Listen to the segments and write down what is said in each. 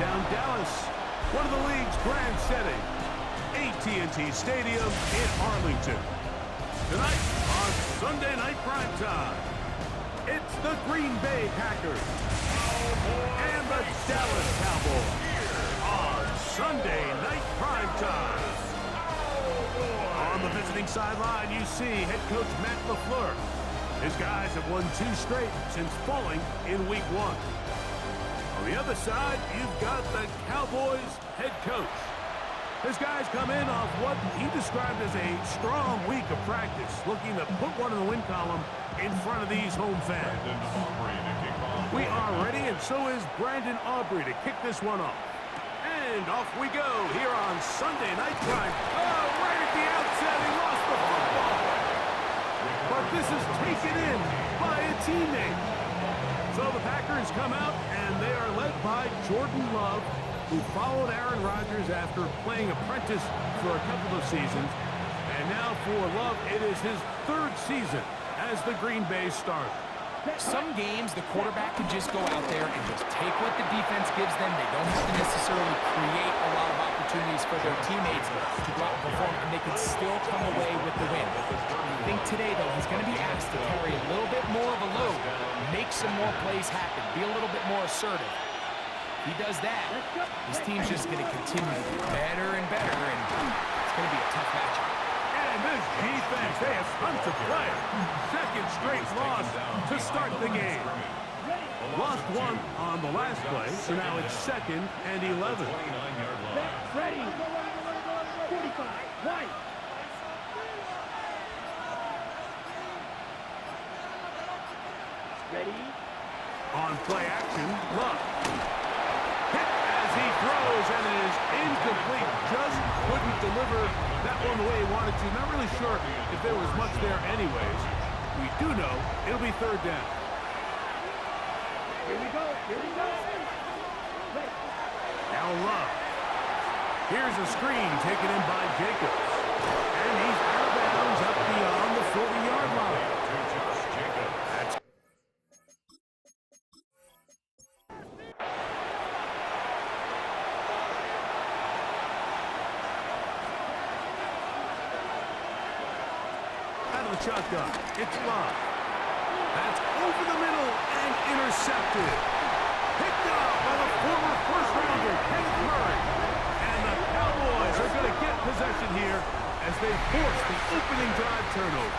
downtown Dallas, one of the league's grand settings, AT&T Stadium in Arlington. Tonight on Sunday Night Primetime, it's the Green Bay Packers and the Dallas Cowboys on Sunday Night Primetime. On the visiting sideline, you see head coach Matt LaFleur. His guys have won 2 straight since falling in Week 1. On the other side, you've got the Cowboys head coach. His guys come in off what he described as a strong week of practice, looking to put one in the win column in front of these home fans. We are ready, and so is Brandon Aubrey to kick this one off. And off we go here on Sunday Night Prime. Oh, right at the outset, he lost the football. But this is taken in by a teammate. So the Packers come out, and they are led by Jordan Love, who followed Aaron Rodgers after playing apprentice for a couple of seasons. And now for Love, it is his 3rd season as the Green Bay starter. Some games, the quarterback can just go out there and just take what the defense gives them. They don't have to necessarily create a lot of opportunities for their teammates to go out and perform, and they can still come away with the win. I think today, though, he's going to be asked to carry a little bit more of a load, make some more plays happen, be a little bit more assertive. If he does that, his team's just going to continue to get better and better, and it's going to be a tough matchup. And this defense, they have tons of play. 2nd straight loss to start the game. Lost 1 on the last play, so now it's 2nd and 11. Ready. 45. Right. Ready. On play action, Love. Hit as he throws, and it is incomplete. Just couldn't deliver that one the way he wanted to. Not really sure if there was much there anyways. We do know it'll be 3rd down. Here we go. Here we go. Ready. Now Love. Here's a screen taken in by Jacobs. And he's out of bounds up beyond the 40-yard line. That's out of the shotgun. It's Love. That's over the middle and intercepted. Picked up by the former first-rounder, Kenneth Murray. And the Cowboys are going to get possession here as they force the opening drive turnover.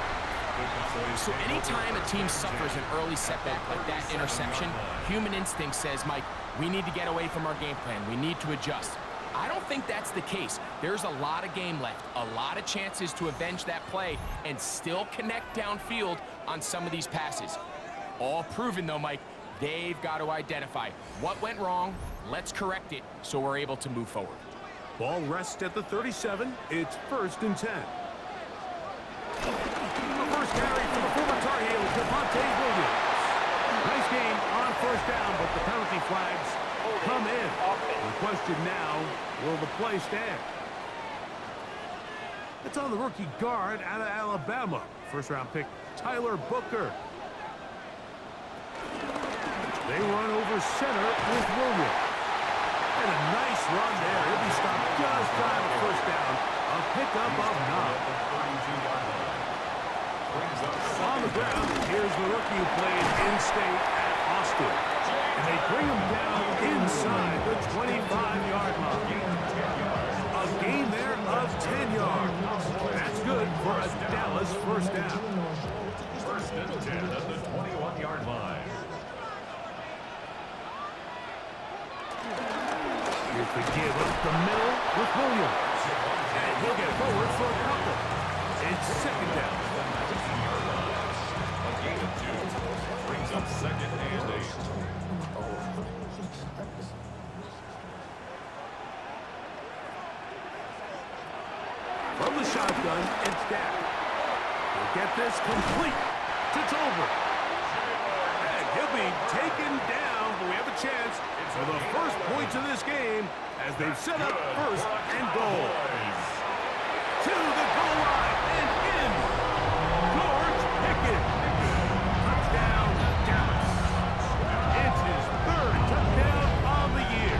So anytime a team suffers an early setback like that interception, human instinct says, Mike, we need to get away from our game plan. We need to adjust. I don't think that's the case. There's a lot of game left, a lot of chances to avenge that play and still connect downfield on some of these passes. All proven, though, Mike, they've got to identify what went wrong, let's correct it so we're able to move forward. Ball rests at the 37. It's 1st and 10. The first carry for the former Tar Heel, Devontae Williams. Nice game on 1st down, but the penalty flags come in. The question now, will the play stand? It's on the rookie guard out of Alabama. 1st-round pick, Tyler Booker. They run over center with Williams. And a nice run there. He'll be stopped just shy of 1st down. A pickup of 9. On the ground, here's the rookie who played in-state at Austin. And they bring him down inside the 25-yard line. A gain there of 10 yards. That's good for a Dallas 1st down. 1st and 10 at the 21-yard line. Here's the give up the middle with Williams. And he'll get forward for a couple. It's 2nd down. A gain of 2 brings up 2nd and 8. From the shotgun, it's Dak. He'll get this complete to Tolbert. And he'll be taken down, but we have a chance for the first points of this game as they've set up 1st and goal. To the goal line and in. George Pickens. Touchdown, Dallas. It's his 3rd touchdown on the year.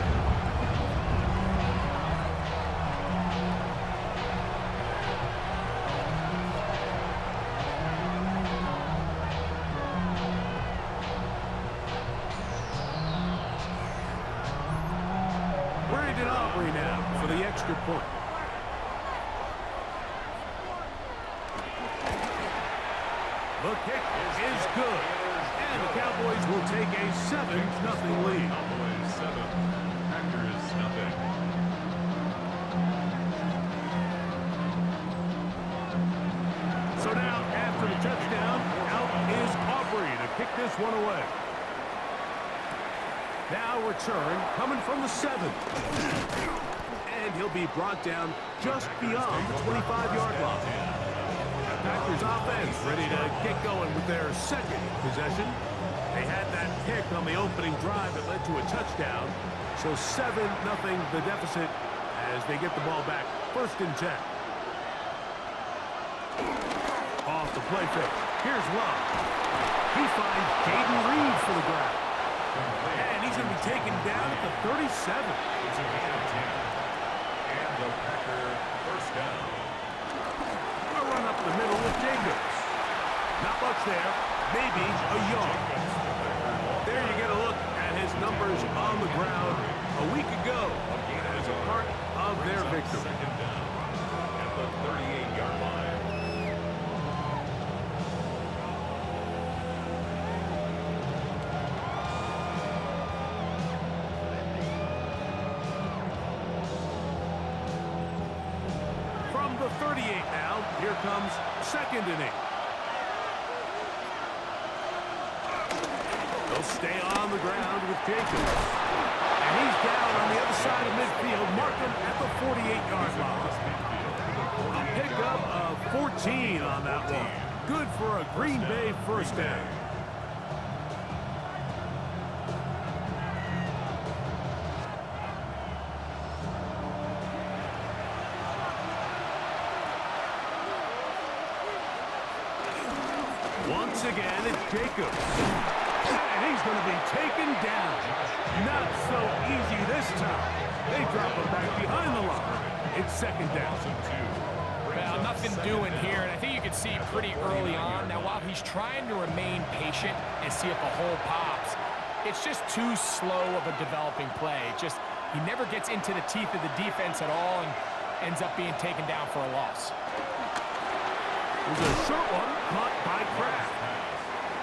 We're into Aubrey now for the extra point. The kick is good. And the Cowboys will take a 7-0 lead. Cowboys 7, Packers nothing. So now, after the touchdown, out is Aubrey to kick this one away. Now return coming from the 7. And he'll be brought down just beyond the 25-yard line. Packers offense ready to get going with their second possession. They had that pick on the opening drive that led to a touchdown. So 7-0 the deficit as they get the ball back. 1st and 10. Off the play fake. Here's Love. He finds Jaden Reed for the grab. And he's going to be taken down at the 37. It's a gain of 10. And the Packer 1st down. Run up the middle with Jacobs. Not much there. Maybe a yard. There you get a look at his numbers on the ground a week ago as a part of their victory. 2nd down at the 38-yard line. From the 38 now, here comes 2nd and 8. They'll stay on the ground with Jacobs. And he's down on the other side of midfield. Mark him at the 48-yard line. A pickup of 14 on that one. Good for a Green Bay 1st down. Once again, it's Jacobs. And he's going to be taken down. Not so easy this time. They drop him back behind the line. It's 2nd down. Well, nothing doing here, and I think you can see pretty early on. Now, while he's trying to remain patient and see if a hole pops, it's just too slow of a developing play. He never gets into the teeth of the defense at all and ends up being taken down for a loss. There's a short one caught by Kraft.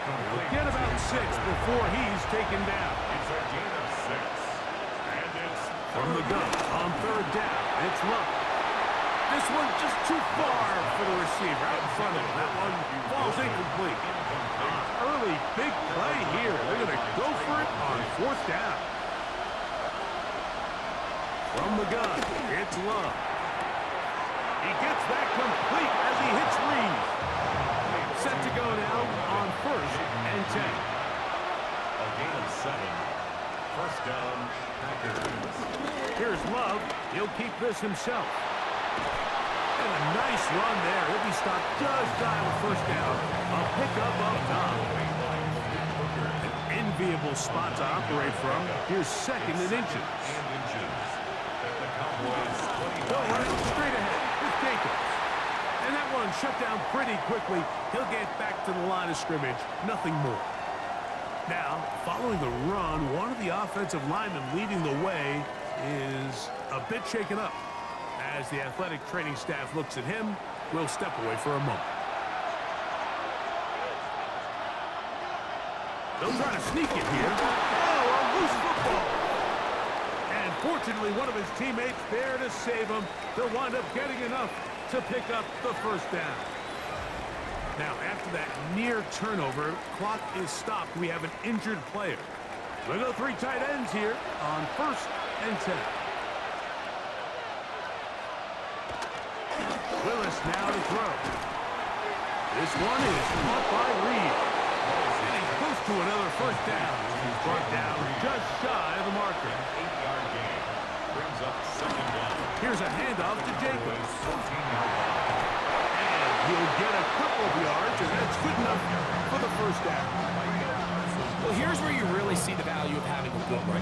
He'll get about 6 before he's taken down. It's a gain of 6. And it's From the gun on 3rd down, it's Love. This one just too far for the receiver out in front of him. That one falls incomplete. Early big play here. They're going to go for it on 4th down. From the gun, it's Love. He gets that complete as he hits Reed. Set to go now on 1st and 10. a gain of 7. 1st down, Packers. Here's Love. He'll keep this himself. And a nice run there. He'll be stopped just shy of 1st down. A pickup up top. An enviable spot to operate from. Here's 2nd and inches. And inches. At the Cowboys 20. They'll run it straight ahead with Jacobs. And that one shut down pretty quickly. He'll get back to the line of scrimmage. Nothing more. Now, following the run, one of the offensive linemen leading the way is a bit shaken up. As the athletic training staff looks at him, we'll step away for a moment. They'll try to sneak it here. Oh, a loose football. And fortunately, one of his teammates there to save him. They'll wind up getting enough to pick up the 1st down. Now, after that near turnover, clock is stopped. We have an injured player. We'll go 3 tight ends here on 1st and 10. Willis now to throw. This one is caught by Reed. And he's close to another 1st down. He's brought down just shy of the marker. 8-yard gain. Brings up 2nd down. Here's a handoff to Jacobs. 14-yard line. And he'll get a couple of yards, and that's good enough for the 1st down. Well, here's where you really see the value of having a good run.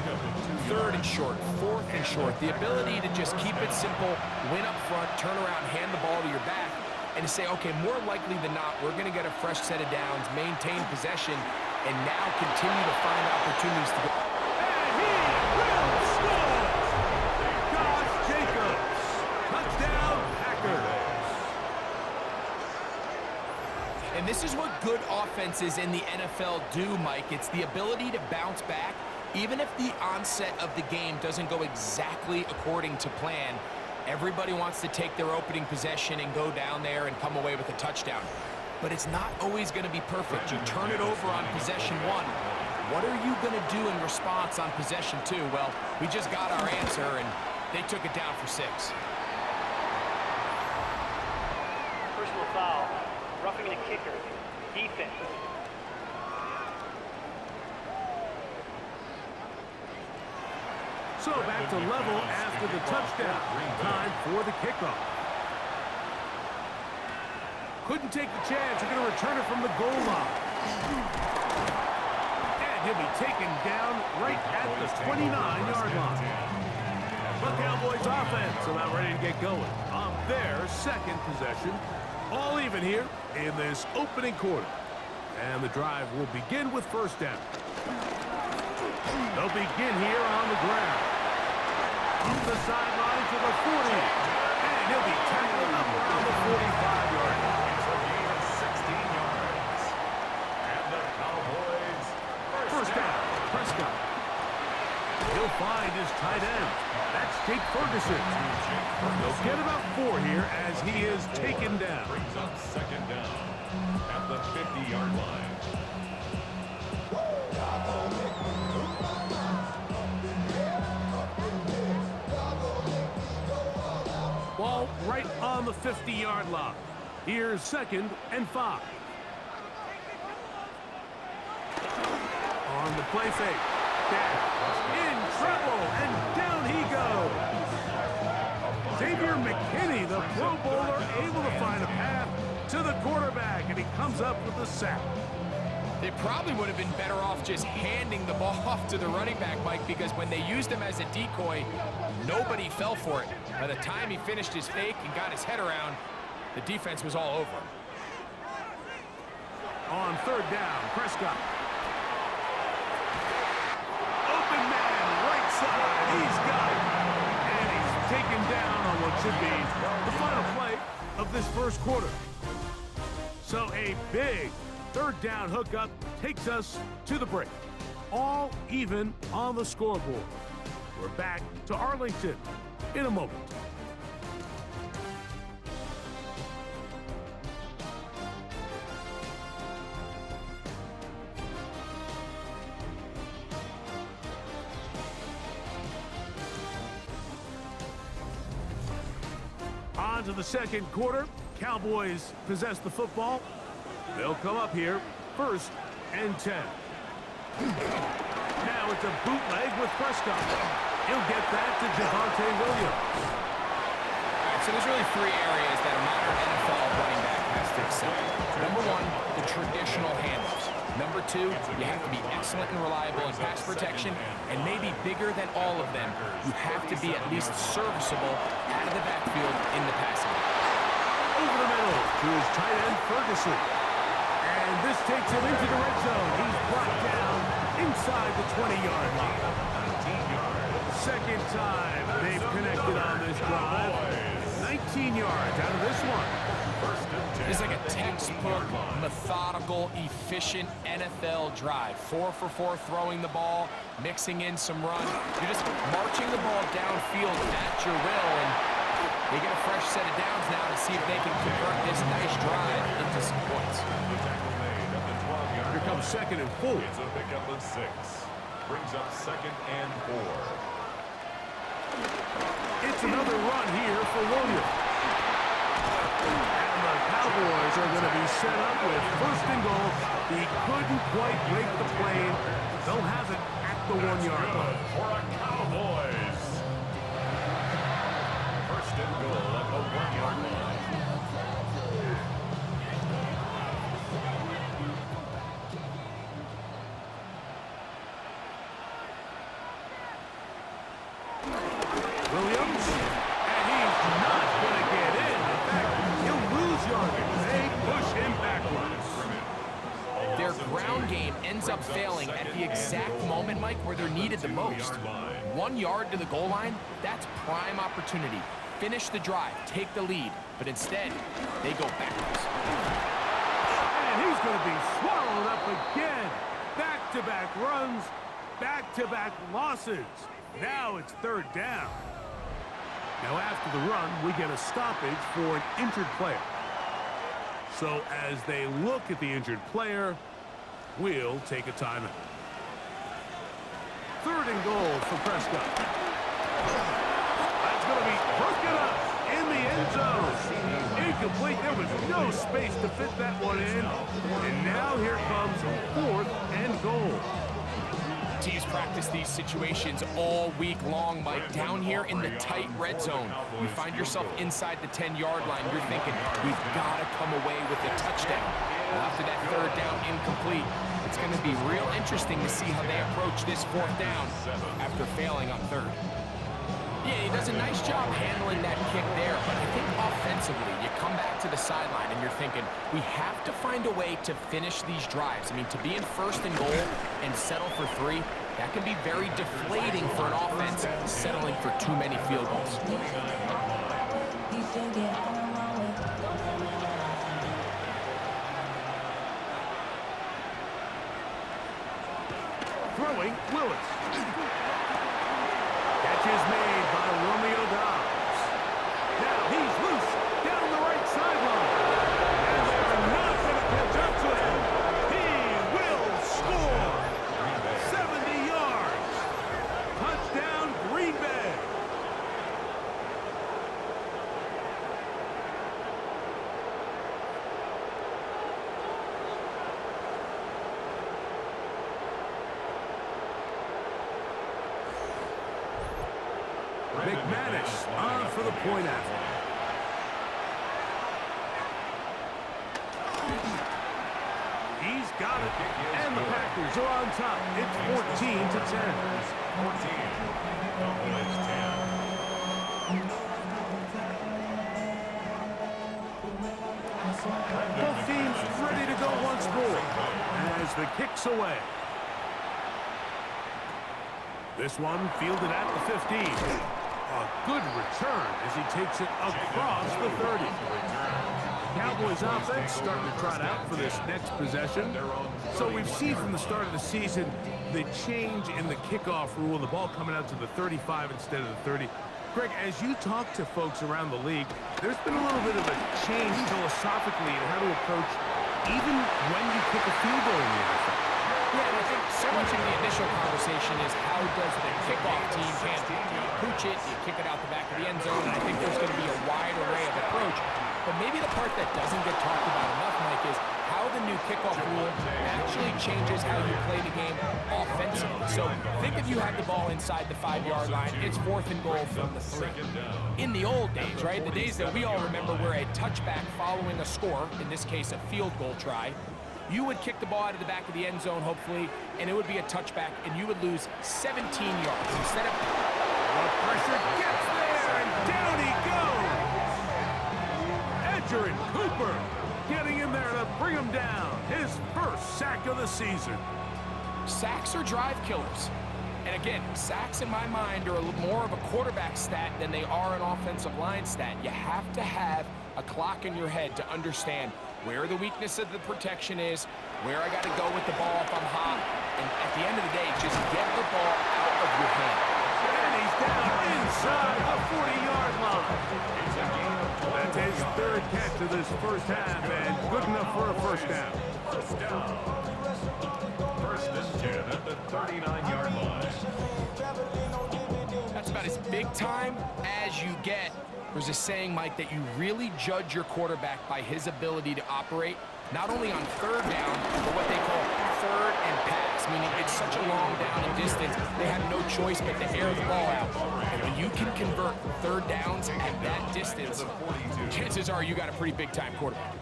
3rd and short, 4th and short. The ability to just keep it simple, win up front, turn around, hand the ball to your back, and to say, okay, more likely than not, we're going to get a fresh set of downs, maintain possession, and now continue to find opportunities to go. And he will score! offenses in the NFL do, Mike. It's the ability to bounce back, even if the onset of the game doesn't go exactly according to plan. Everybody wants to take their opening possession and go down there and come away with a touchdown. But it's not always going to be perfect. You turn it over on possession 1. What are you going to do in response on possession 2? Well, we just got our answer, and they took it down for 6. Personal foul. Roughing the kicker. Defense. So back to level after the touchdown. Time for the kickoff. Couldn't take the chance. They're going to return it from the goal line. And he'll be taken down right at the 29-yard line. The Cowboys offense about ready to get going on their second possession. All even here in this opening quarter. And the drive will begin with first down. They'll begin here on the ground. Up the sideline to the 40. And he'll be tackled up around the 45-yard line. It's a gain of 16 yards. And the Cowboys First down, Prescott. He'll find his tight end. That's Jake Ferguson. They'll get about 4 here as he is taken down. brings up second down at the 50-yard line. Ball right on the 50-yard line. Here's 2nd and 5. On the play fake. Down. In trouble, and down he goes. Xavier McKinney, the Pro Bowler, able to find a path to the quarterback, and he comes up with the sack. They probably would have been better off just handing the ball off to the running back, Mike, because when they used him as a decoy, nobody fell for it. By the time he finished his fake and got his head around, the defense was all over him. On 3rd down, Prescott. Open man, right side. He's got it. And he's taken down on what should be the final play of this first quarter. So a big 3rd down hookup takes us to the break. All even on the scoreboard. We're back to Arlington in a moment. On to the second quarter. Cowboys possess the football. They'll come up here, 1st and 10. Now it's a bootleg with Prescott. He'll get that to Javonte Williams. All right, so there's really 3 areas that a modern NFL running back has to excel. Number 1, the traditional handoffs. Number 2, you have to be excellent and reliable in pass protection, and maybe bigger than all of them, you have to be at least serviceable out of the backfield in the passing game. Over the middle to his tight end, Ferguson. And this takes him into the red zone. He's brought down inside the 20-yard line. 19 yards. Second time they've connected on this drive. 19 yards out of this one. First and 10. It's like a textbook, methodical, efficient NFL drive. 4 for 4 throwing the ball, mixing in some run. You're just marching the ball downfield at your will, and they get a fresh set of downs now to see if they can convert this nice drive into some points. The tackle made at the 12-yard Here comes 2nd and 4. It's a pickup of 6. Brings up 2nd and 4. It's another run here for Williams. And the Cowboys are going to be set up with 1st and goal. He couldn't quite break the plane. They'll have it at the 1-yard line. For a Cowboys. 1st and goal at the 1-yard line. Williams, and he's not going to get in. In fact, he'll lose yardage. They push him backwards. Their ground game ends up failing at the exact moment, Mike, where they're needed the most. 1 yard to the goal line, that's prime opportunity. Finish the drive, take the lead, but instead, they go backwards. And he's He's going to be swallowed up again. Back-to-back runs, back-to-back losses. Now it's third down. Now after the run, we get a stoppage for an injured player. So as they look at the injured player, we'll take a timeout. Third and goal for Prescott. That's going to be broken up in the end zone. Incomplete. There was no space to fit that one in. And now here comes fourth and goal. Teams practice these situations all week long, Mike. Down here in the tight red zone, you find yourself inside the 10-yard line. You're thinking, we've got to come away with a touchdown. Well, after that third down incomplete, it's going to be real interesting to see how they approach this fourth down after failing on third. Yeah, he does a nice job handling that kick there, but I think offensively, you come back to the sideline and you're thinking, we have to find a way to finish these drives. I mean, to be in first and goal and settle for 3, that can be very deflating for an offense settling for too many field goals. Throwing, Willis. Catch is made by Romeo Dobbs. Now he's loose down the right sideline. And they're not going to catch up to him. He will score. 70 yards. Touchdown, Green Bay. McManus on for the point after. He's got it, and the Packers are on top. It's 14-10. 14. Cowboys 10. Both teams ready to go once more as the kick's away. This one fielded at the 15. A good return as he takes it across the 30. Cowboys offense starting to trot out for this next possession. So we've seen from the start of the season the change in the kickoff rule, the ball coming out to the 35 instead of the 30. Greg, as you talk to folks around the league, there's been a little bit of a change philosophically in how to approach even when you kick a field goal in the NFL. Yeah, and I think so much of the initial conversation is how does the kickoff team handle it? Do you pooch it? Do you kick it out the back of the end zone? And I think there's going to be a wide array of approach. But maybe the part that doesn't get talked about enough, Mike, is how the new kickoff rule actually changes how you play the game offensively. So think if you had the ball inside the 5-yard line, it's fourth and goal from the 3. In the old days, right, the days that we all remember where a touchback following a score, in this case a field goal try, you would kick the ball out of the back of the end zone, hopefully, and it would be a touchback, and you would lose 17 yards. Instead of... The pressure gets there, and down he goes! Edger and Cooper getting in there to bring him down. His first sack of the season. Sacks are drive killers. And again, sacks in my mind are a little more of a quarterback stat than they are an offensive line stat. You have to have a clock in your head to understand where the weakness of the protection is, where I got to go with the ball if I'm hot, and at the end of the day, just get the ball out of your hand. And he's down inside the 40-yard line. That's his third catch of this first half, and good enough for a first down. First down. First and 10 at the 39-yard line. That's about as big time as you get. There's a saying, Mike, that you really judge your quarterback by his ability to operate, not only on third down, but what they call third and pass, meaning it's such a long down and distance, they have no choice but to air the ball out. And when you can convert third downs at that distance, chances are you got a pretty big-time quarterback.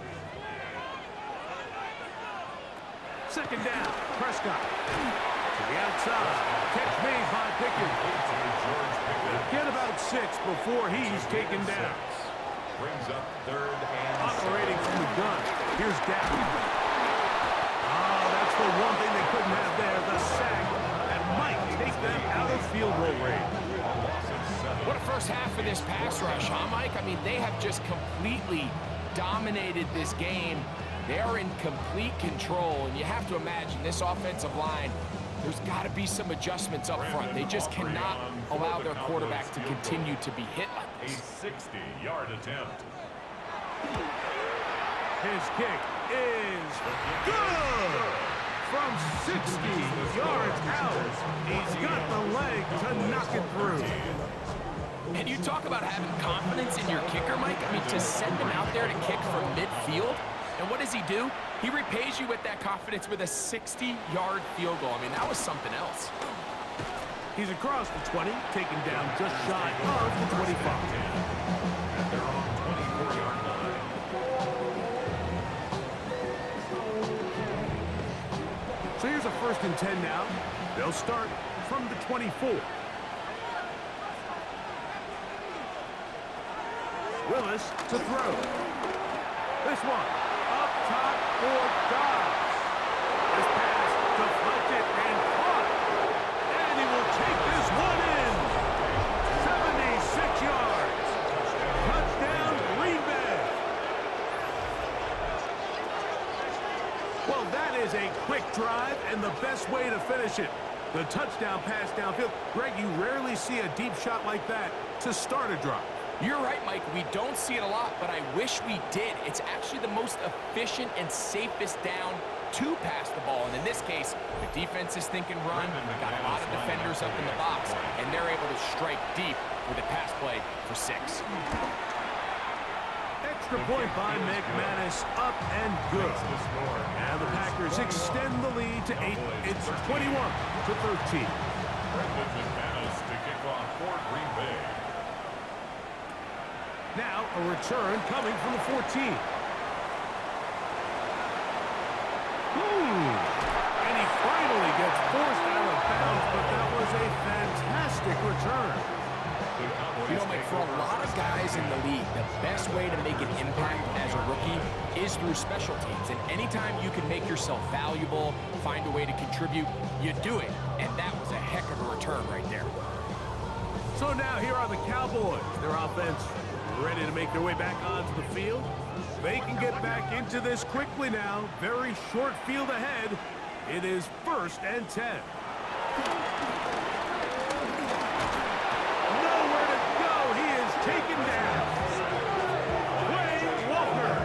Second down, Prescott. To the outside, catch made by Pickens. Get about 6 before he's taken down. Brings up third and Operating from the gun. Here's Dak. Oh, that's the one thing they couldn't have there, the sack that might take them out of field goal range. What a first half for this pass rush, huh, Mike? I mean, they have just completely dominated this game. They are in complete control, and you have to imagine this offensive line, there's got to be some adjustments up front. They just cannot allow their quarterback to continue to be hit like A this. 60-yard attempt. His kick is good! From 60 yards out, he's got the leg to knock it through. And you talk about having confidence in your kicker, Mike. I mean, to send him out there to kick from midfield, and what does he do? He repays you with that confidence with a 60-yard field goal. I mean, that was something else. He's across the 20, taken down just shy of the 25. At their own 24-yard line. So here's a 1st and 10 now. They'll start from the 24. Willis to throw. This one up top for Dobbs. This pass deflected and caught. And he will take this one in. 76 yards. Touchdown, Green Bay. Well, that is a quick drive and the best way to finish it. The touchdown pass downfield. Greg, you rarely see a deep shot like that to start a drive. You're right, Mike. We don't see it a lot, but I wish we did. It's actually the most efficient and safest down to pass the ball. And in this case, the defense is thinking run, got a lot of defenders up in the box, and they're able to strike deep with a pass play for 6. Extra point by McManus, up and good. And the Packers extend the lead to 8. It's 21-13. Brendan McManus to kick off for Green Bay. Now a return coming from the 14. And he finally gets forced out of bounds, but that was a fantastic return. You know, Mike, for a lot of guys in the league, the best way to make an impact as a rookie is through special teams. And anytime you can make yourself valuable, find a way to contribute, you do it. And that was a heck of a return right there. So now here are the Cowboys. Their offense ready to make their way back onto the field. They can get back into this quickly now. Very short field ahead. It is 1st and 10. Nowhere to go. He is taken down. Quay Walker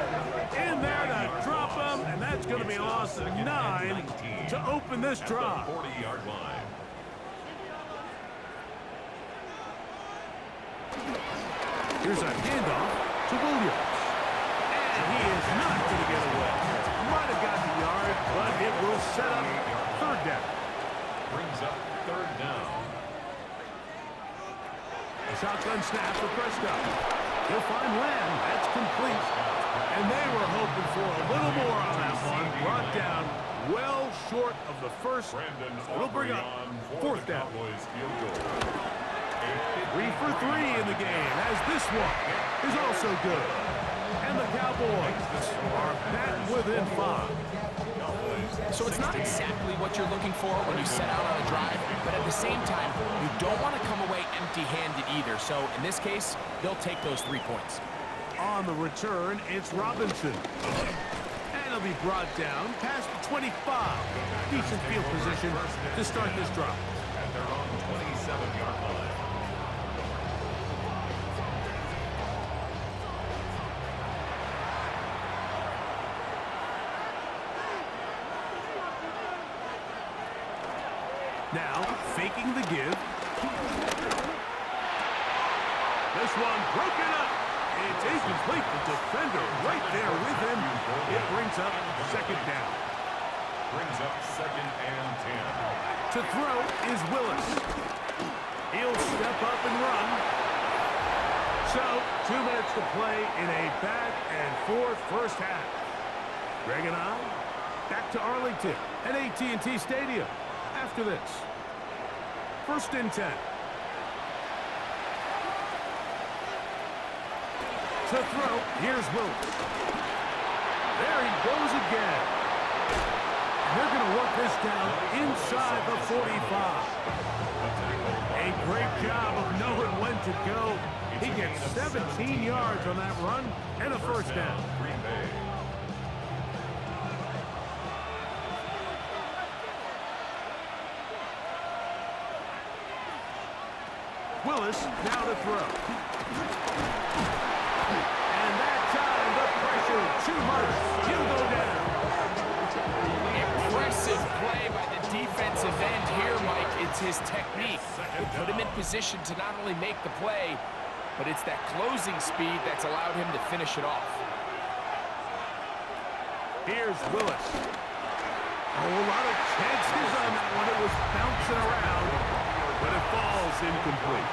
in there to drop him, and that's going to be a loss of 9 to open this drive. 40-yard line. Here's a handoff to Williams. And he is not going to get away. Might have got the yard, but it will set up 3rd down. Brings up 3rd down. A shotgun snap for Prescott. He'll find Lamb. That's complete. And they were hoping for a little more on that one. Brought down well short of the first. It'll bring up 4th down. 3 for 3 in the game, as this one is also good. And the Cowboys are back within 5. So it's not exactly what you're looking for when you set out on a drive, but at the same time, you don't want to come away empty-handed either. So in this case, they'll take those 3 points. On the return, it's Robinson. And he'll be brought down past the 25. Decent field position to start this drive. At their own 27-yard line. Now, faking the give. This one broken up. It's incomplete. The defender right there with him. It brings up 2nd down. Brings up 2nd and 10. To throw is Willis. He'll step up and run. So, 2 minutes to play in a back-and-forth first half. Greg and I, back to Arlington at AT&T Stadium. After this, 1st and 10. To throw, here's Willis. There he goes again. They're going to work this down inside the 45. A great job of knowing when to go. He gets 17 yards on that run and a 1st down. Willis now to throw. And that time, the pressure too much. He'll go down. Impressive play by the defensive end here, Mike. It's his technique. It put him in position to not only make the play, but it's that closing speed that's allowed him to finish it off. Here's Willis. A lot of chances on that one. It was bouncing around, but it falls incomplete.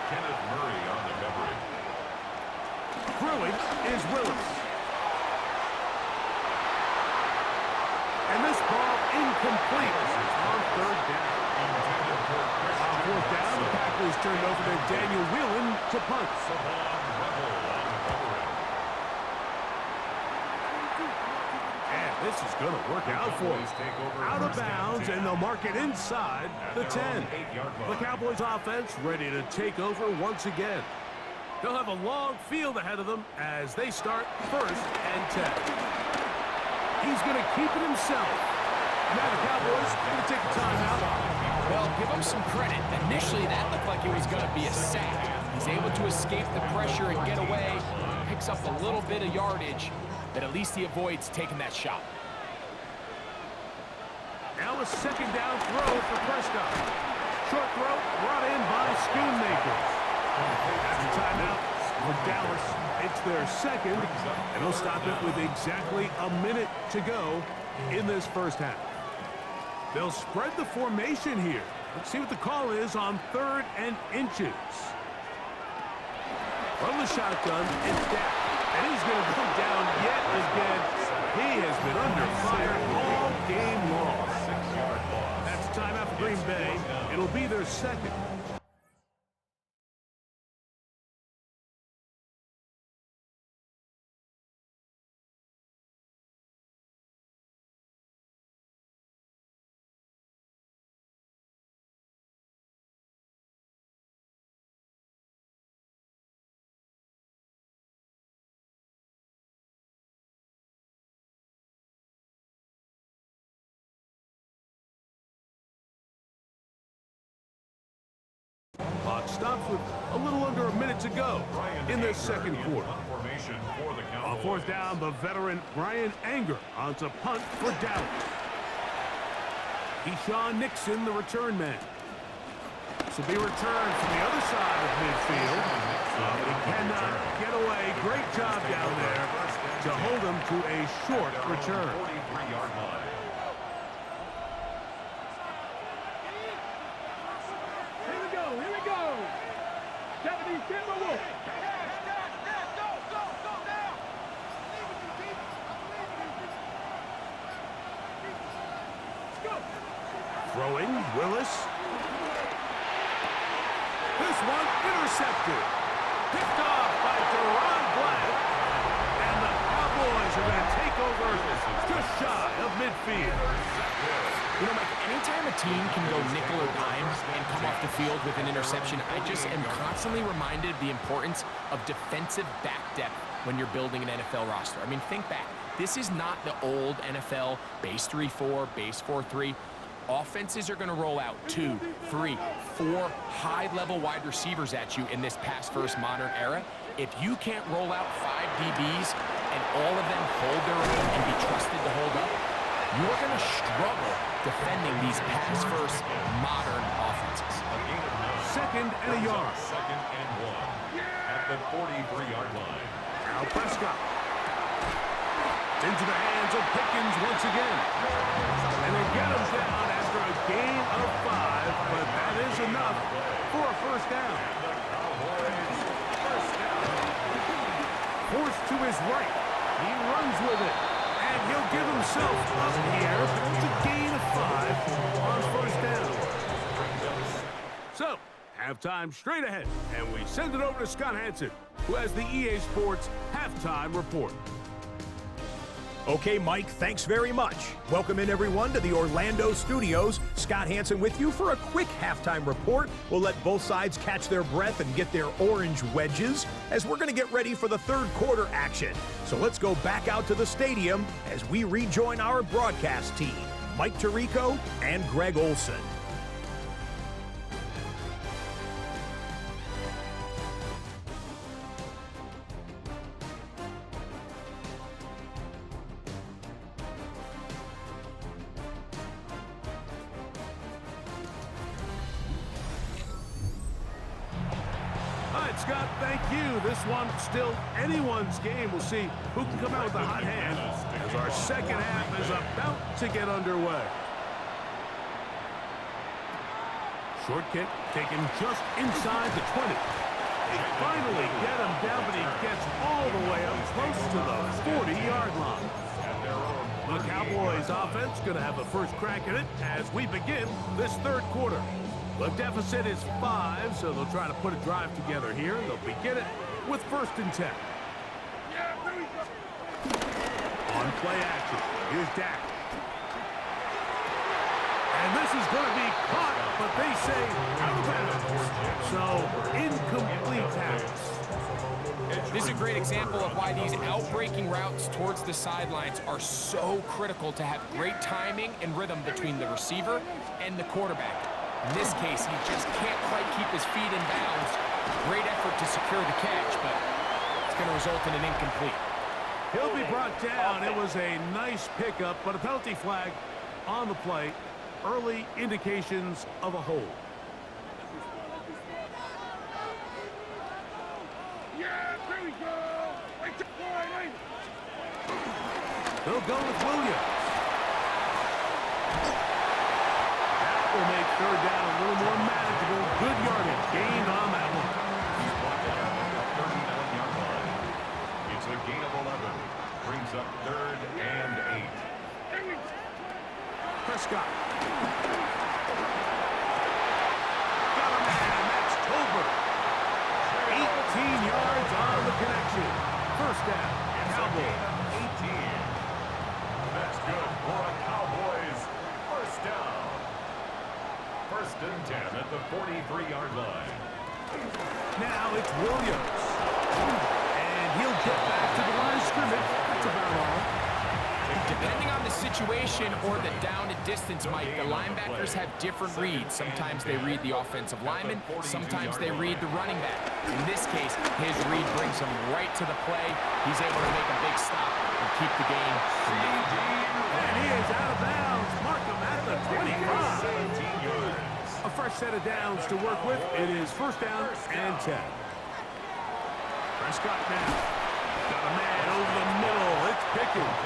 Kenneth Murray on the coverage. Throwing is Willis. And this ball incomplete on third down. On fourth down, the Packers turned over to Daniel Whelan to punt. And this is going to work out for him. Out of bounds, and they'll mark it inside the 10. The Cowboys offense ready to take over once again. They'll have a long field ahead of them as they start 1st and 10. He's going to keep it himself. Now the Cowboys going to take a timeout. Well, give him some credit. Initially, that looked like it was going to be a sack. He's able to escape the pressure and get away. Picks up a little bit of yardage, but at least he avoids taking that shot. Now a second down throw for Prescott. Short throw brought in by Schoonmaker. After timeout for Dallas, it's their second, and they'll stop it with exactly a minute to go in this first half. They'll spread the formation here. Let's see what the call is on 3rd and inches. From the shotgun, it's down. And he's going to come down yet again. He has been under fire all game long. 6-yard loss. That's a timeout for Green Bay. It'll be their second. Clock stops with a little under a minute to go in this second quarter. On 4th down, the veteran Brian Anger on to punt for Dallas. Keyshawn Nixon, the return man. This will be returned from the other side of midfield. But he cannot get away. Great job down there to hold him to a short return. 43-yard line. Here we go. 70 Timberwolves. Throwing, Willis. This one intercepted. Picked off by Deron Black. And the Cowboys are going to take over just shy of midfield. You know, Mike, anytime a team can go nickel or dime and come off the field with an interception, I just am constantly reminded of the importance of defensive back depth when you're building an NFL roster. I mean, think back. This is not the old NFL base 3-4, base 4-3. Offenses are going to roll out 2, 3, 4 high-level wide receivers at you in this pass-first modern era. If you can't roll out 5 DBs and all of them hold their own and be trusted to hold up, you're going to struggle defending these pass-first modern offenses. Second and a yard. 2nd and 1 at the 43-yard line. Now Prescott. Into the hands of Pickens once again. And they get him down after a gain of 5, but that is enough for a first down. Forced to his right. He runs with it. And he'll give himself up here. It's a gain of 5 on first down. So, halftime straight ahead. And we send it over to Scott Hansen, who has the EA Sports halftime report. Okay, Mike, thanks very much. Welcome in, everyone, to the Orlando studios. Scott Hansen with you for a quick halftime report. We'll let both sides catch their breath and get their orange wedges as we're going to get ready for the third quarter action. So let's go back out to the stadium as we rejoin our broadcast team, Mike Tirico and Greg Olson. right, Scott, thank you. This one still anyone's game. We'll see who can come out with the hot hand as our second half is about to get underway. Short kick taken just inside the 20. They finally get him down, but he gets all the way up close to the 40-yard line. The Cowboys offense going to have the first crack at it as we begin this third quarter. The deficit is 5, so they'll try to put a drive together here. They'll begin it with 1st and 10. On play action, here's Dak. And this is going to be caught, but they say out of bounds. So, incomplete pass. This is a great example of why these out-breaking routes towards the sidelines are so critical to have great timing and rhythm between the receiver and the quarterback. In this case, he just can't quite keep his feet in bounds. Great effort to secure the catch, but it's going to result in an incomplete. He'll be brought down. It was a nice pickup, but a penalty flag on the play. Early indications of a hold. They'll go with Williams. That will make 3rd down a little more manageable. Good yardage gained on that one. He's brought down at the 39-yard line. It's a gain of 11. Brings up 3rd and 8. Prescott. Got a man, that's Tolbert. 18 yards on the connection. 1st down, Cowboys. 18. That's good for a Cowboys 1st down. 1st and 10 at the 43-yard line. Now it's Williams. And he'll get back to the line of scrimmage. That's about all. Depending on the situation or the down and distance, Mike, the linebackers have different reads. Sometimes they read the offensive lineman, sometimes they read the running back. In this case, his read brings him right to the play. He's able to make a big stop and keep the game. And he is out of bounds. Mark him at the 25. 17 yards. A fresh set of downs to work with. It is 1st down and 10. Prescott now. Got a man over the middle. It's Pickens.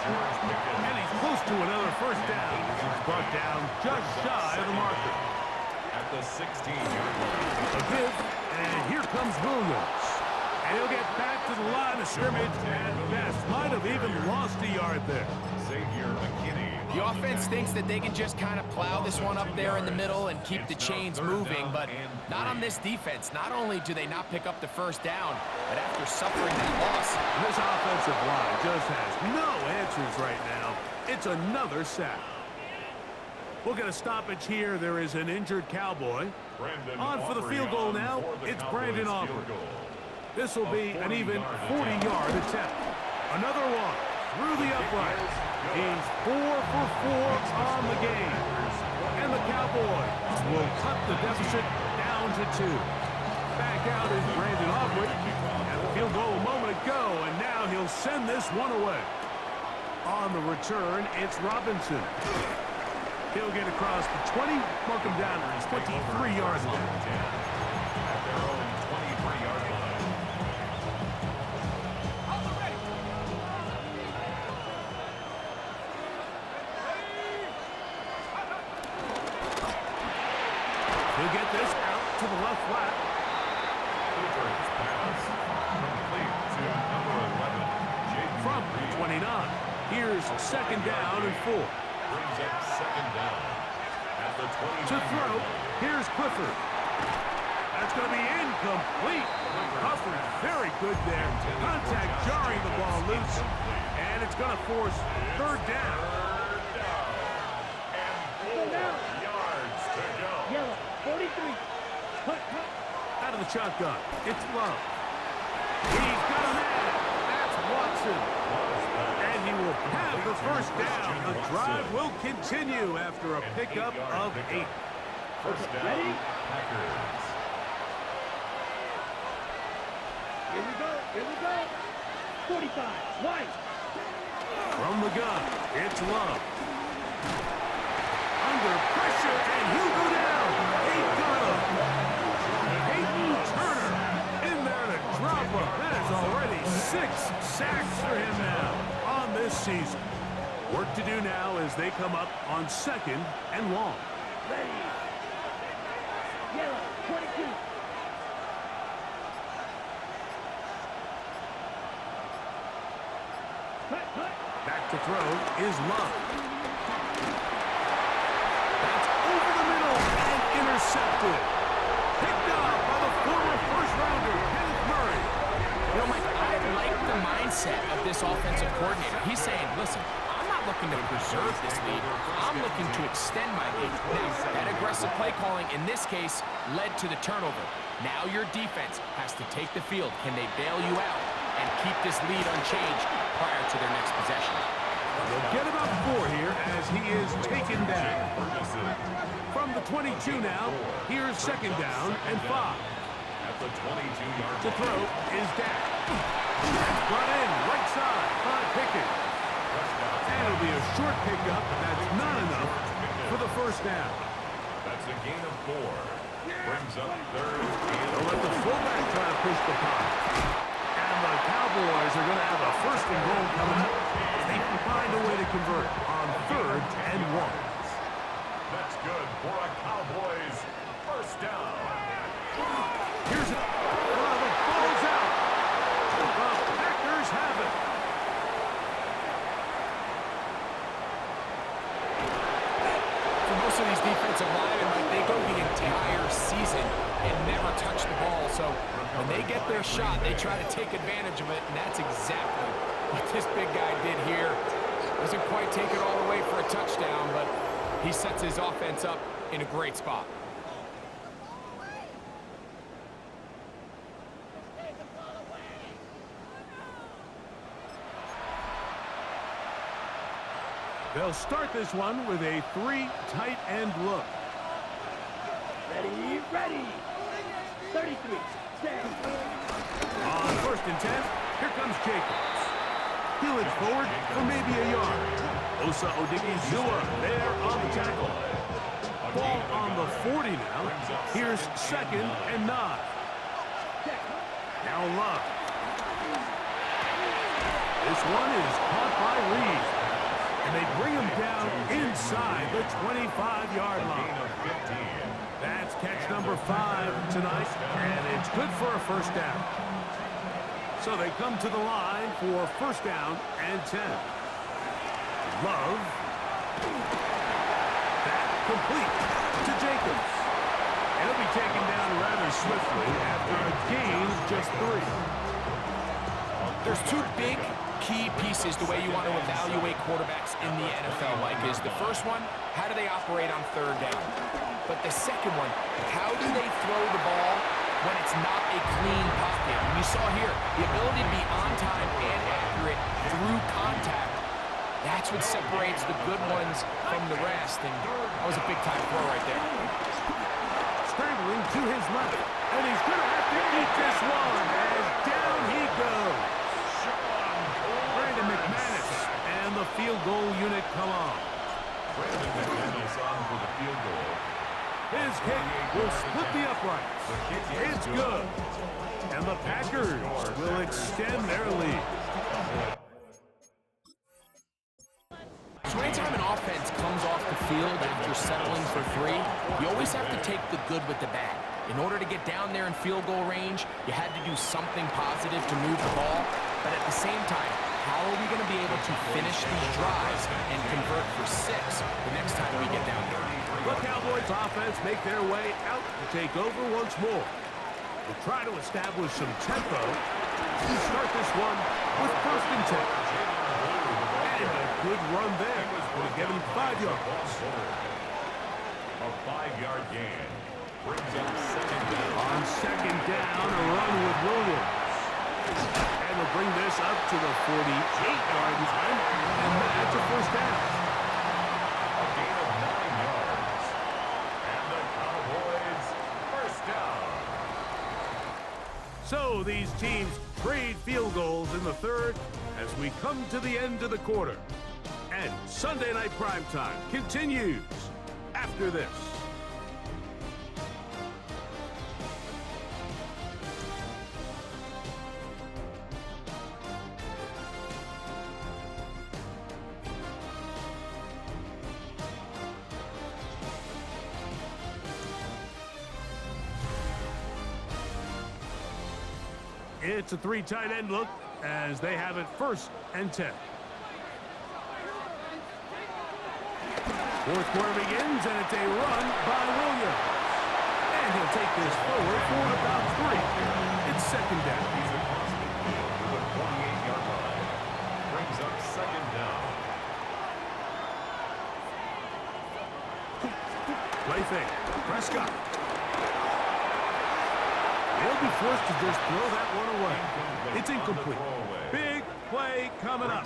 And he's close to another 1st down. He's brought down just shy of the marker. At the 16-yard line. A give, and here comes Williams. And he'll get back to the line of scrimmage at best. Might have even lost a yard there. Xavier McKinney. The offense thinks that they can just kind of plow this one up there in the middle and keep the chains moving, but not on this defense. Not only do they not pick up the 1st down, but after suffering that loss, This offensive line just has no answers right now. It's another sack. We'll get a stoppage here. There is an injured Cowboy. On for the field goal now. It's Brandon Aubrey. This will be an even 40-yard attempt. Another one through the uprights. He's 4 for 4 on the game. And the Cowboys will cut the deficit down to 2. Back out is Brandon Aubrey. Had the field goal a moment ago, and now he'll send this one away. On the return, it's Robinson. He'll get across the 20, mark him down at his 23-yard line. At their own 23-yard line. He'll get this out to the left flat. Cooper's pass complete to number 11, Jake From the 29. Here's 2nd down and 4. brings up 2nd down at the 29. To throw, here's Clifford. That's going to be incomplete. Clifford very good there. Contact jarring the ball loose. And it's going to force 3rd down. And 4 yards to go. Yellow, 43. Hut. Out of the shotgun, it's Love. He's got a man. That's Watson. And he will have the 1st down. The drive will continue after a pickup of 8. 1st down, Packers. Here we go. 45. White. From the gun, it's Love. Under pressure, and he'll go down. He got him. Peyton Turner 6 sacks for him now on this season. Work to do now as they come up on 2nd and long. Ready. Yellow, 22. Back to throw is Love. That's over the middle and intercepted. Picked up by the former first-rounder, Kenneth Murray. You know, Mike, I like the mindset of this offensive coordinator. He's saying, listen, I'm not looking to preserve this lead. I'm looking to extend my lead. Now, that aggressive play calling in this case led to the turnover. Now your defense has to take the field. Can they bail you out and keep this lead unchanged prior to their next possession? They'll get about 4 here as he is taken down. From the 22 now, here's 2nd down and 5. At the 22-yard To throw is down. That's brought in right side by Pickett. And it'll be a short pickup. That's not enough for the first down. That's a gain of 4. Brings up 3rd and They'll let the fullback try to push the puck. And the Cowboys are going to have a 1st and goal coming up. They can find a way to convert on 3rd and 1. that's good for a Cowboys first down. Here's it. The ball's out. The Packers have it. For most of these defensive linemen, like, they go the entire season and never touch the ball. So when they get their shot, they try to take advantage of it, and that's exactly what this big guy did here. Doesn't quite take it all the way for a touchdown, but he sets his offense up in a great spot. They'll start this one with a 3 tight end look. Ready, ready. 33. Stay. On 1st and 10, here comes Jacobs. He'll it forward for maybe a yard. Osa Odigizua there on the tackle. Ball on the 40 now. Here's 2nd and 9. Now Love. This one is caught by Reed. And they bring him down inside the 25-yard line. That's catch number 5 tonight, and it's good for a first down. So they come to the line for 1st down and 10. Love. That complete to Jacobs. And he'll be taken down rather swiftly after a gain of just 3. There's 2 big key pieces the way you want to evaluate quarterbacks in the NFL, like, is the first one, how do they operate on 3rd down? But the second one, how do they throw the ball when it's not a clean pocket? And you saw here, the ability to be on time and accurate through contact. That's what separates the good ones from the rest, and that was a big-time throw right there. Scrambling to his left, and he's going to have to eat this one, as down he goes. Brandon McManus and the field goal unit come on. Brandon McManus on for the field goal. His kick will split the uprights. It's good. And the Packers will extend their lead. So anytime an offense comes off the field after settling for 3, you always have to take the good with the bad. In order to get down there in field goal range, you had to do something positive to move the ball. But at the same time, how are we going to be able to finish these drives and convert for 6 the next time we get down there? The Cowboys offense make their way out to take over once more. They'll try to establish some tempo to start this one with 1st and 10. And a good run there. Going to give him 5 yards. A 5-yard gain. Brings up 2nd down. On 2nd down, a run with Williams. And they'll bring this up to the 48-yard line. And that's a 1st down. A gain of 9 yards. And the Cowboys first down. So these teams trade field goals in the 3rd as we come to the end of the quarter. And Sunday Night Primetime continues after this. It's a 3 tight end look as they have it 1st and 10. Fourth quarter begins, and it's a run by Williams. And he'll take this forward for about 3. It's 2nd down. He's across the field to the 48-yard line. Brings up 2nd down. Play fake. Prescott. He'll be forced to just throw that one away. It's incomplete. Big play coming up.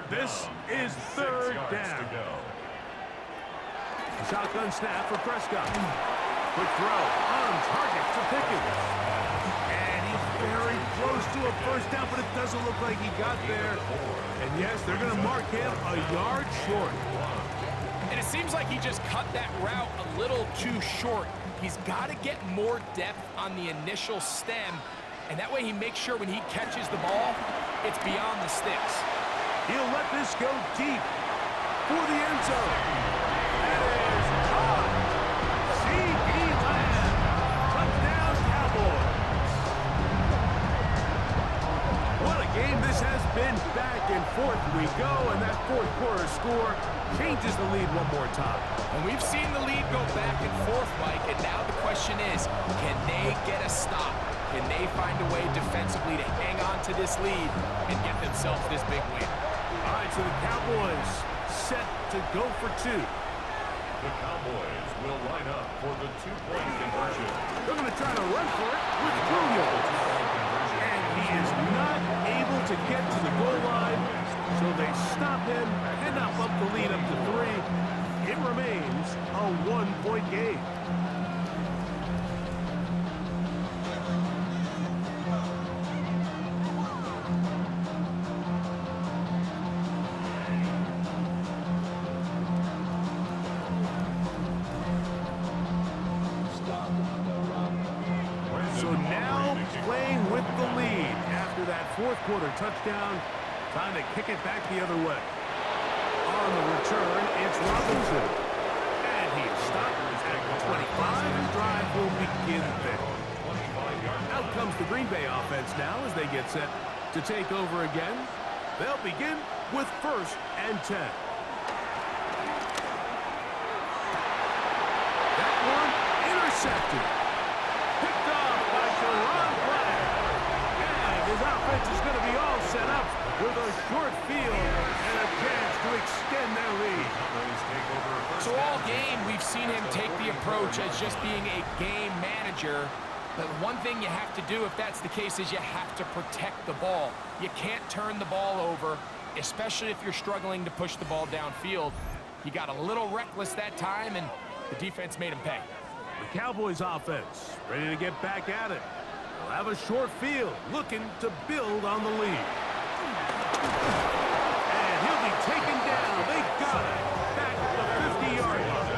This is 3rd down. Shotgun snap for Prescott. Quick throw on target to Pickens. And he's very close to a 1st down, but it doesn't look like he got there. And yes, they're going to mark him a yard short. And it seems like he just cut that route a little too short. He's got to get more depth on the initial stem, and that way he makes sure when he catches the ball, it's beyond the sticks. He'll let this go deep for the end zone. That is caught. C.D. Lamb. Touchdown, Cowboys. What a game this has been. Back and forth we go, and that 4th quarter score changes the lead one more time. And we've seen the lead go back and forth, Mike, and now the question is, can they get a stop? Can they find a way defensively to hang on to this lead and get themselves this big win? All right, so the Cowboys set to go for 2. The Cowboys will line up for the 2-point conversion. They're going to try to run for it with Williams. And he is not able to get to the goal line, so they stop him and now bump the lead up to 3. It remains a 1-point game. So now playing with the lead after that 4th quarter touchdown. Time to kick it back the other way. On the return, it's Robinson. And he is stopped at 25. The drive will begin there. Out comes the Green Bay offense now as they get set to take over again. They'll begin with 1st and 10. That one intercepted. Picked off by Jerron Black. And his offense is going to be all set up with a short field and a chance to extend their lead. So all game, we've seen him take the approach as just being a game manager. But one thing you have to do if that's the case is you have to protect the ball. You can't turn the ball over, especially if you're struggling to push the ball downfield. He got a little reckless that time, and the defense made him pay. The Cowboys offense ready to get back at it. They'll have a short field, looking to build on the lead. And he'll be taken down. They got it. Back at the 50-yard line.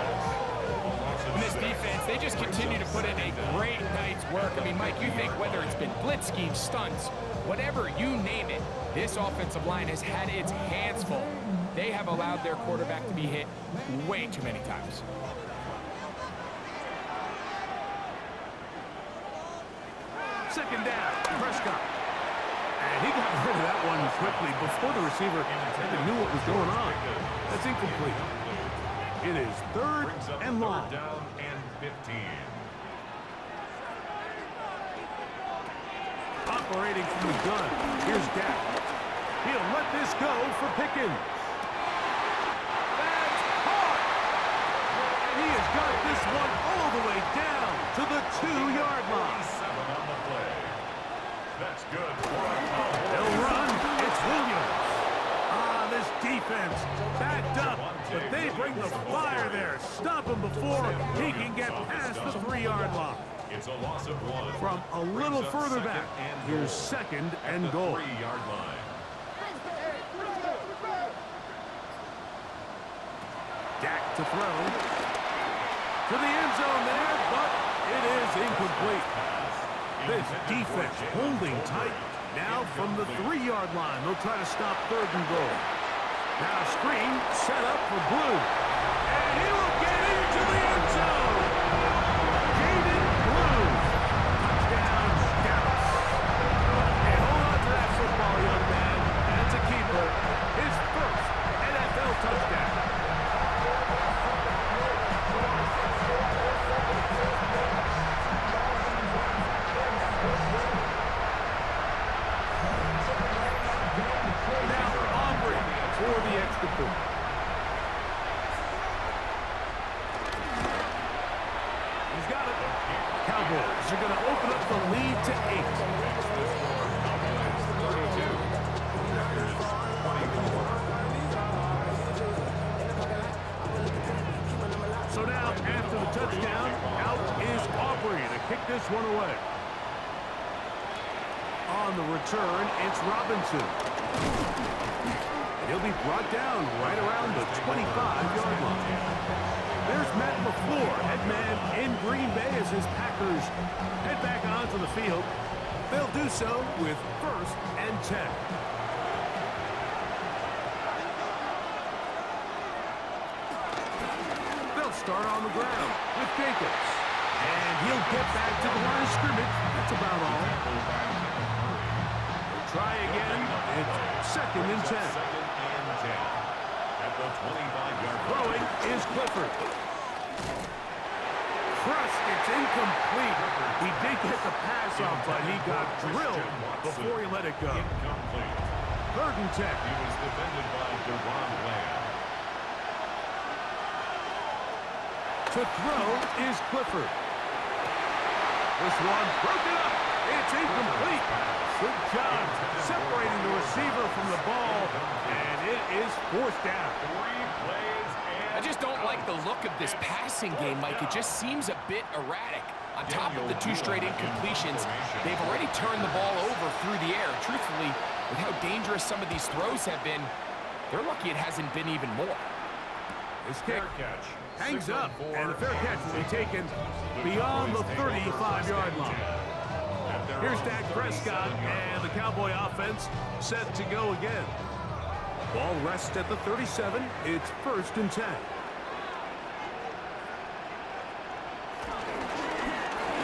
And this defense, they just continue to put in a great night's work. I mean, Mike, you think whether it's been blitz schemes, stunts, whatever you name it, this offensive line has had its hands full. They have allowed their quarterback to be hit way too many times. Second down, Prescott. And he got rid of that one quickly before the receiver even knew what was going on. That's incomplete. It is 3rd and long. Down and 15. Operating from the gun. Here's Dak. He'll let this go for Pickens. That's caught. And he has got this one all the way down to the 2-yard line. 7 on the play. That's good for a They'll run. It's Williams. This defense backed up, but they bring the fire there. Stop him before he can get past the 3-yard line. It's a loss of 1. From a little further back, here's 2nd and goal. 3-yard line. Dak to throw. To the end zone there, but it is incomplete. This defense holding tight. Now from the 3-yard line, they'll try to stop 3rd and goal. Now a screen set up for Blue. And he will get into the end zone. Jaden Blue. Touchdown, Dallas. touchdown. Out is Aubrey to kick this one away. On the return, it's Robinson. And he'll be brought down right around the 25-yard line. There's Matt LaFleur, head man in Green Bay as his Packers head back onto the field. They'll do so with 1st and 10. They'll start on the ground with Jacobs. And he'll get back to the line of scrimmage. That's about all. They'll try again. It's 2nd and 10. At the 25-yard line. Throwing is Clifford. Crushed, it's incomplete. He did get the pass off, but he got drilled before he let it go. Incomplete. 3rd and 10. He was defended by Deron Lamb. To throw is Clifford. This one broken up. It's incomplete. Good job separating the receiver from the ball, and it is 4th down. 3 plays and I just don't like the look of this passing game, Mike. It just seems a bit erratic. On top of the 2 straight incompletions, they've already turned the ball over through the air. Truthfully, with how dangerous some of these throws have been, they're lucky it hasn't been even more. This kick catch. hangs up, and the fair catch will be taken beyond the 35-yard line. Here's Dak Prescott, and the Cowboy offense set to go again. Ball rests at the 37. It's 1st and 10.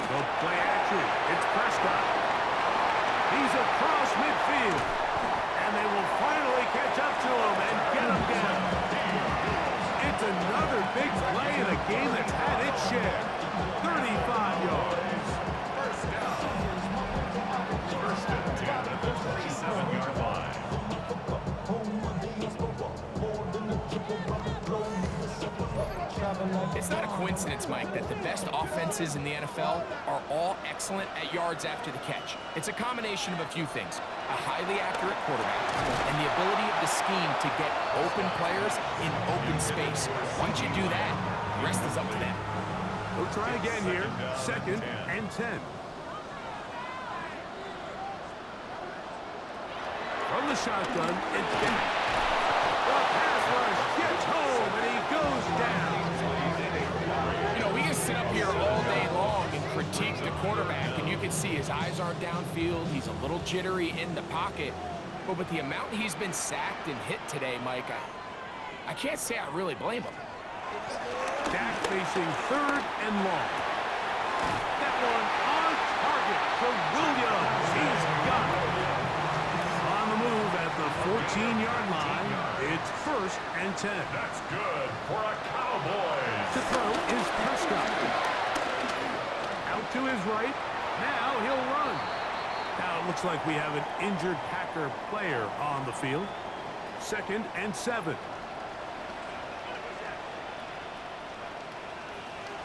So play action. It's Prescott. He's across midfield. And they will finally catch up to him and get him down. It's another big play in a game that's had its share. 35 yards. First down. 1st and 10 at the 27-yard line. It's not a coincidence, Mike, that the best offenses in the NFL are all excellent at yards after the catch. It's a combination of a few things: a highly accurate quarterback and the ability of the scheme to get open players in open space. Once you do that, the rest is up to them. We'll try again here. 2nd and 10. From the shotgun, it's Dak. The pass rush gets home, and he goes down. You know, we can sit up here all day long and critique the quarterback, and you can see his eyes aren't downfield. He's a little jittery in the pocket. But with the amount he's been sacked and hit today, Mike, I can't say I really blame him. Dak facing 3rd and long. That one on target to Williams. He's got it. On the move at the 14-yard line, it's 1st and 10. That's good for a Cowboys. To throw is Prescott. Out to his right. Now he'll run. Now it looks like we have an injured Packer player on the field. 2nd and 7.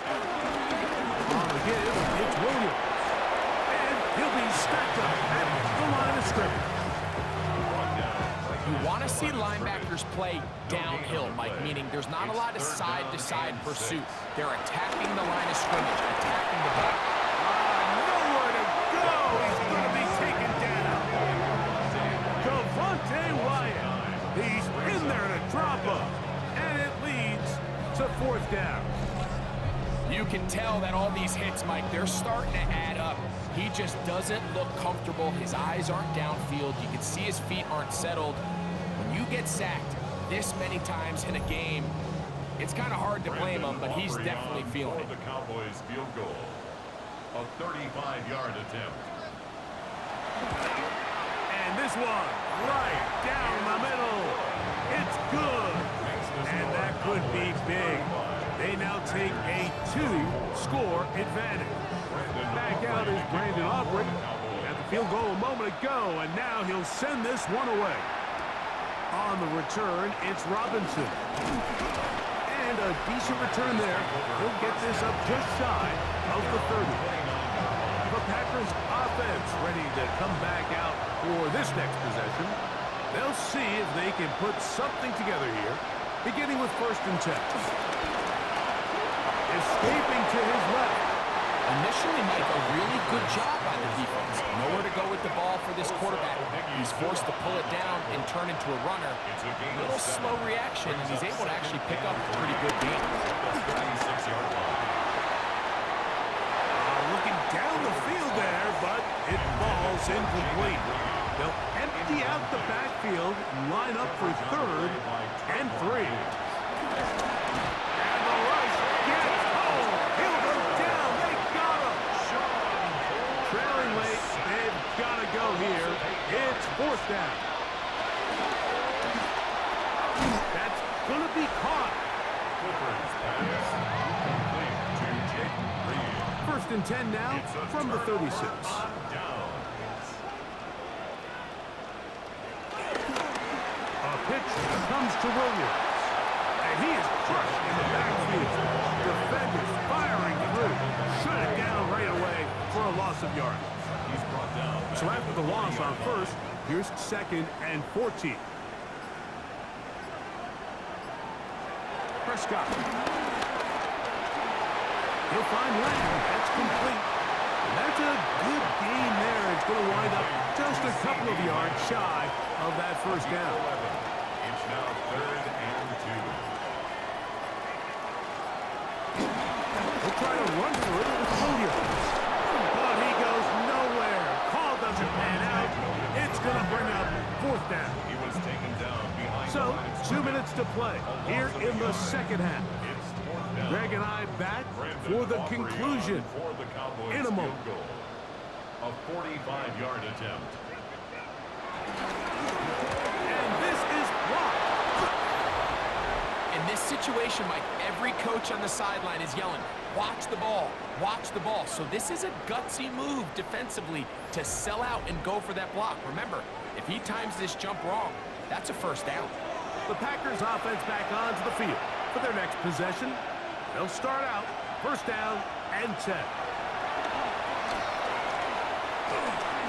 On the give, it's Williams. And he'll be stacked up at the line of scrimmage. You want to see linebackers play downhill, Mike, meaning there's not a lot of side-to-side pursuit. They're attacking the line of scrimmage, attacking the back. Nowhere to go. He's going to be taken down. Devontae Wyatt. He's in there to drop him. And it leads to 4th down. You can tell that all these hits, Mike, they're starting to add up. He just doesn't look comfortable. His eyes aren't downfield. You can see his feet aren't settled. When you get sacked this many times in a game, it's kind of hard to blame him, but he's definitely feeling it. The Cowboys field goal. A 35-yard attempt. And this one right down the middle. It's good. And that could be big. They now take a 2-score advantage. Back out is Brandon Aubrey. At the field goal a moment ago, and now he'll send this one away. On the return, it's Robinson. And a decent return there. He'll get this up just shy of the 30. The Packers offense ready to come back out for this next possession. They'll see if they can put something together here, beginning with 1st and 10. Escaping to his left. Initially, Mike, a really good job by the defense. Nowhere to go with the ball for this quarterback. He's forced to pull it down and turn into a runner. A little slow reaction, and he's able to actually pick up a pretty good gain. Looking down the field there, but it falls incomplete. They'll empty out the backfield, line up for 3rd and 3. And the rush gets home. He'll go down. They got him. Trailing late. They've got to go here. It's 4th down. That's going to be caught. First and 10 now from the 36. A pitch comes to Williams. And he is crushed in the backfield. Defenders firing through. Shut it down right away for a loss of yards. So after the loss on first, here's 2nd and 14. Prescott. He'll find Lamb. That's complete. And that's a good gain there. It's going to wind up just a couple of yards shy of that first down. It's now 3rd and 2. He'll try to run for it with Williams. But he goes nowhere. Call doesn't pan out. It's going to bring up 4th down. He was taken down behind. So, 2 minutes to play here in the second half. Greg and I back for the conclusion in a moment. A 45-yard attempt. And this is blocked. In this situation, Mike, every coach on the sideline is yelling, watch the ball, watch the ball. So this is a gutsy move defensively to sell out and go for that block. Remember, if he times this jump wrong, that's a first down. The Packers offense back onto the field for their next possession. They'll start out 1st down and 10.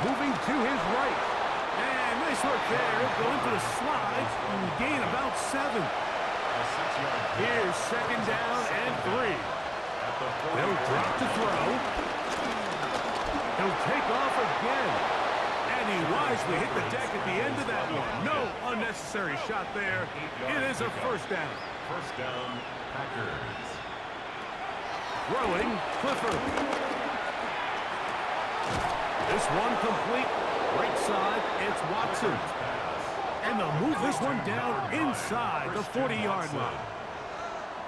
Moving to his right. And nice work there. He'll go into the slide and gain about 7. Here's 2nd down and 3. They'll drop to throw. He'll take off again. And he wisely hit the deck at the end of that one. No unnecessary shot there. It is a 1st down. 1st down, Packers. Throwing, Clifford. This one complete. Right side, it's Watson. And they'll move this one down inside the 40-yard line.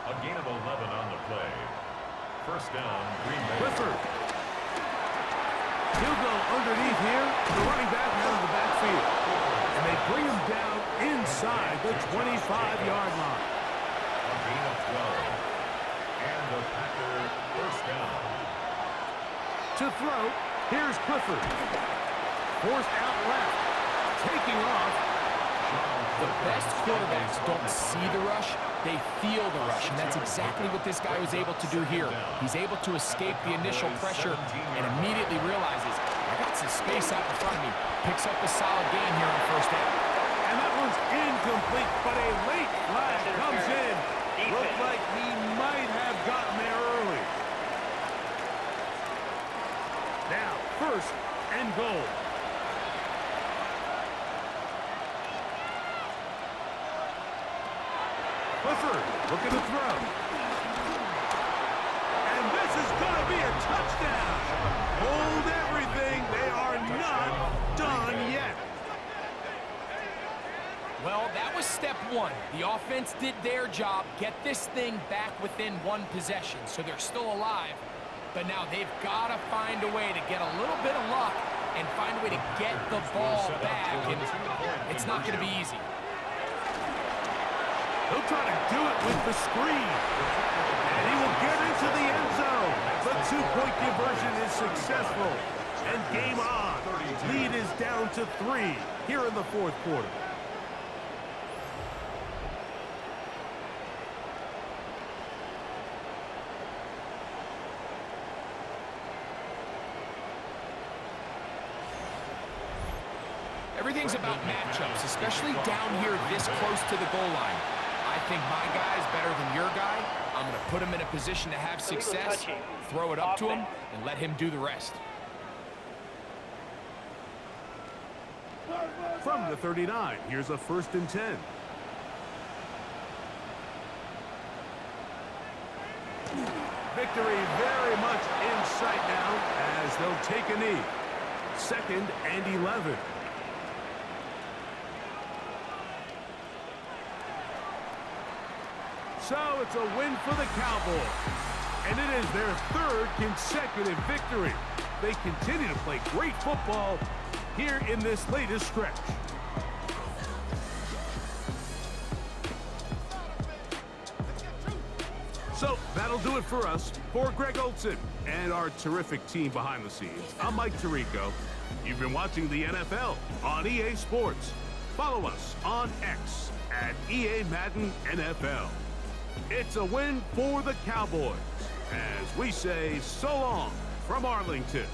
A gain of 11 on the play. 1st down, Green Bay. Clifford. He'll go underneath here. The running back out of the backfield. And they bring him down inside the 25-yard line. A gain of 12. And the Packer 1st down. To throw, here's Clifford. Forced out left. Taking off. The best quarterbacks don't see the rush, they feel the rush, and that's exactly what this guy was able to do here. He's able to escape the initial pressure and immediately realizes, I got some space out in front of me. Picks up a solid gain here on 1st down. And that one's incomplete, but a late flag comes in. Looked like he might have gotten there early. Now, 1st and goal. Clifford looking to throw. And this is going to be a touchdown. Hold everything. They are not done yet. Well, that was step 1. The offense did their job, get this thing back within 1 possession, so they're still alive. But now they've got to find a way to get a little bit of luck and find a way to get the ball back, and it's not going to be easy. He'll try to do it with the screen. And he will get into the end zone. The 2-point conversion is successful. And game on. Lead is down to 3 here in the 4th quarter. Everything's about matchups, especially down here this close to the goal line. I think my guy is better than your guy. I'm going to put him in a position to have Illegal success, touching. throw it up to him, Offense. and let him do the rest. From the 39, here's a 1st and 10. Victory very much in sight now as they'll take a knee. 2nd and 11. So it's a win for the Cowboys. And it is their 3rd consecutive victory. They continue to play great football here in this latest stretch. So that'll do it for us. For Greg Olson and our terrific team behind the scenes, I'm Mike Tirico. You've been watching the NFL on EA Sports. Follow us on X at EA Madden NFL. It's a win for the Cowboys as we say so long from Arlington.